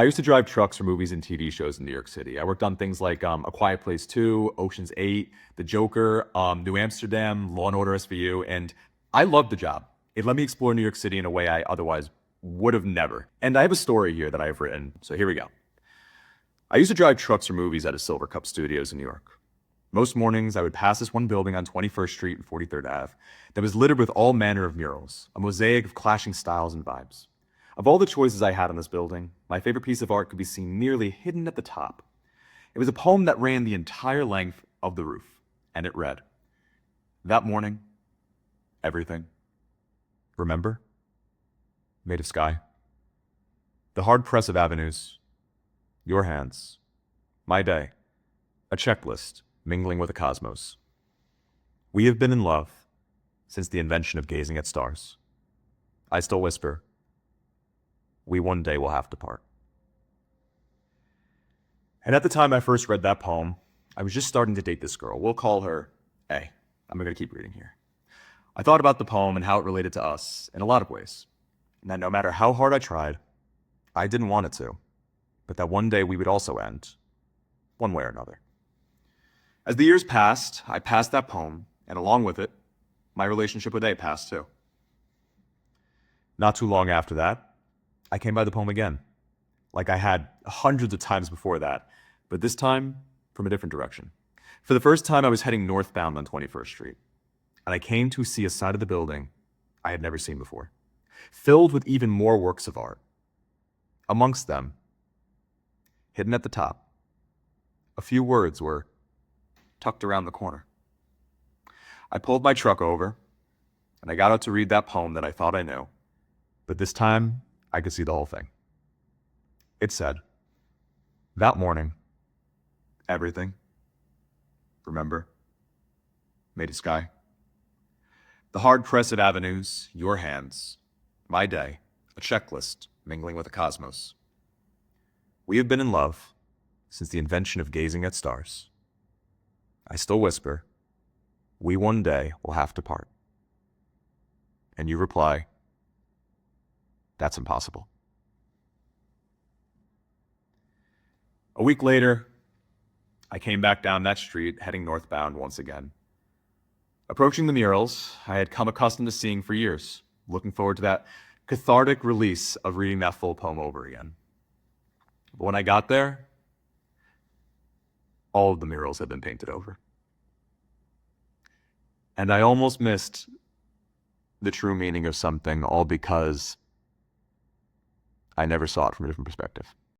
I used to drive trucks for movies and TV shows in New York City. I worked on things like A Quiet Place 2, Ocean's 8, The Joker, New Amsterdam, Law and Order SVU, and I loved the job. It let me explore New York City in a way I otherwise would have never. And I have a story here that I have written, so here we go. I used to drive trucks for movies at a Silver Cup Studios in New York. Most mornings, I would pass this one building on 21st Street and 43rd Ave that was littered with all manner of murals, a mosaic of clashing styles and vibes. Of all the choices I had on this building, my favorite piece of art could be seen nearly hidden at the top. It was a poem that ran the entire length of the roof, and it read, "That morning, everything, remember, made of sky. The hard press of avenues, your hands, my day, a checklist mingling with the cosmos. We have been in love since the invention of gazing at stars. I still whisper, we one day will have to part." And at the time I first read that poem, I was just starting to date this girl. We'll call her A. I'm going to keep reading here. I thought about the poem and how it related to us in a lot of ways. And that no matter how hard I tried, I didn't want it to, but that one day we would also end, one way or another. As the years passed, I passed that poem, and along with it, my relationship with A passed too. Not too long after that, I came by the poem again, like I had hundreds of times before that, but this time from a different direction. For the first time, I was heading northbound on 21st Street, and I came to see a side of the building I had never seen before, filled with even more works of art. Amongst them, hidden at the top, a few words were tucked around the corner. I pulled my truck over, and I got out to read that poem that I thought I knew, but this time, I could see the whole thing. It said, "That morning, everything, remember, made of sky. The hard press of avenues, your hands, my day, a checklist mingling with the cosmos. We have been in love since the invention of gazing at stars. I still whisper, we one day will have to part." And you reply, "That's impossible." A week later, I came back down that street, heading northbound once again. Approaching the murals I had come accustomed to seeing for years, looking forward to that cathartic release of reading that full poem over again. But when I got there, all of the murals had been painted over. And I almost missed the true meaning of something, all because I never saw it from a different perspective.